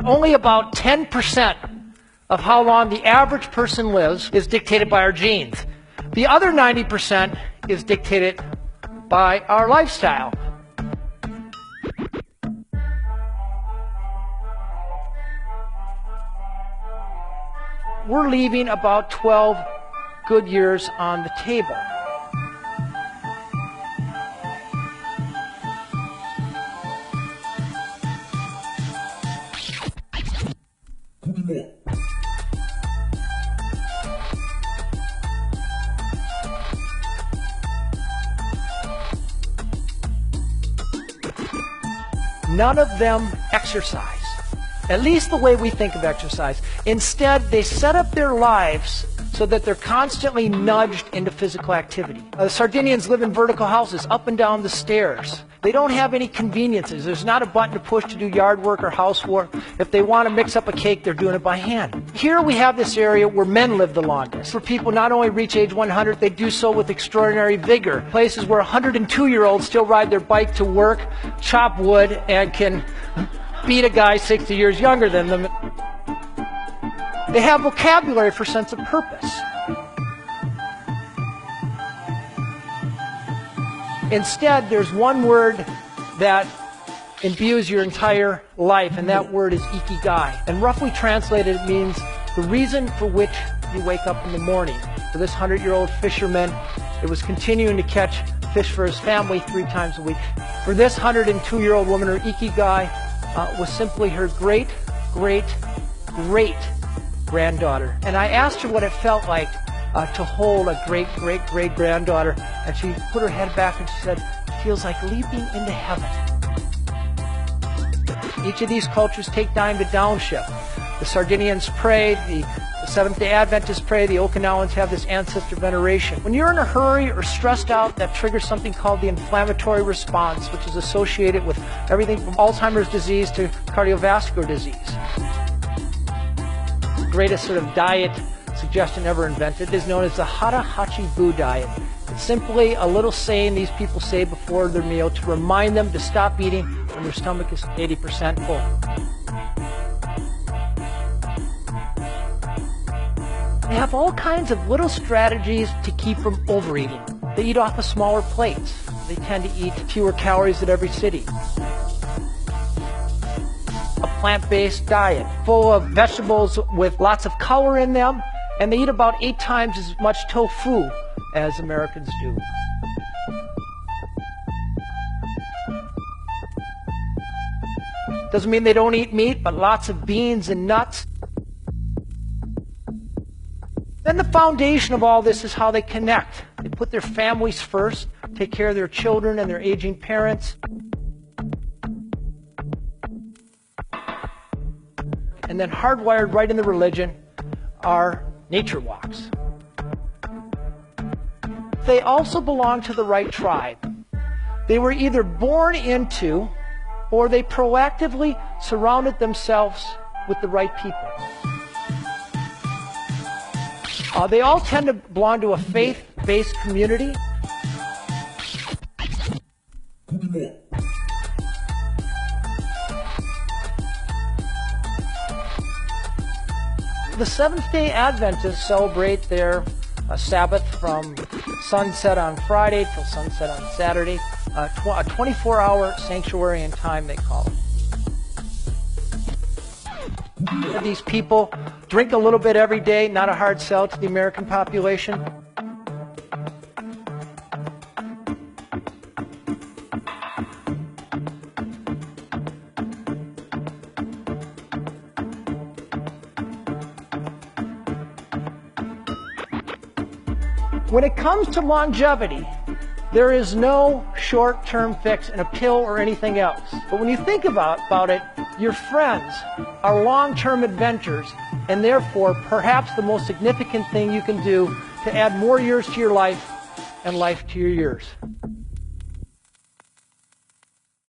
Only about 10% of how long the average person lives is dictated by our genes. The other 90% is dictated by our lifestyle. We're leaving about 12 good years on the table. None of them exercise, at least the way we think of exercise. Instead, they set up their lives so that they're constantly nudged into physical activity. The Sardinians live in vertical houses, up and down the stairs. They don't have any conveniences. There's not a button to push to do yard work or housework. If they want to mix up a cake, they're doing it by hand. Here we have this area where men live the longest, where people not only reach age 100, they do so with extraordinary vigor. Places where 102-year-olds still ride their bike to work, chop wood, and can beat a guy 60 years younger than them. They have vocabulary for sense of purpose. Instead, there's one word that imbues your entire life, and that word is ikigai. And roughly translated, it means the reason for which you wake up in the morning. For this 100-year-old fisherman, it was continuing to catch fish for his family 3 times a week. For this 102-year-old woman, her ikigai was simply her great-great-great-granddaughter. And I asked her what it felt like to hold a great-great-great-granddaughter, and she put her head back and she said, "It feels like leaping into heaven." Each of these cultures take time to downshift. The Sardinians pray, the Seventh-day Adventists pray, the Okinawans have this ancestor veneration. When you're in a hurry or stressed out, that triggers something called the inflammatory response, which is associated with everything from Alzheimer's disease to cardiovascular disease. The greatest sort of diet suggestion ever invented is known as the Hara Hachi Bu diet. It's simply a little saying these people say before their meal to remind them to stop eating when their stomach is 80% full. They have all kinds of little strategies to keep from overeating. They eat off of smaller plates. They tend to eat fewer calories at every sitting. A plant-based diet full of vegetables with lots of color in them, and they eat about 8 times as much tofu as Americans do. Doesn't mean they don't eat meat, but lots of beans and nuts. Then the foundation of all this is how they connect. They put their families first, take care of their children and their aging parents. And then hardwired right in the religion are nature walks. They also belong to the right tribe. They were either born into or they proactively surrounded themselves with the right people. They all tend to belong to a faith-based community. The Seventh-day Adventists celebrate their Sabbath from sunset on Friday till sunset on Saturday, a 24-hour sanctuary in time, they call it. These people drink a little bit every day, not a hard sell to the American population. When it comes to longevity, there is no short-term fix in a pill or anything else. But when you think about it, your friends are long-term adventures, and therefore perhaps the most significant thing you can do to add more years to your life and life to your years.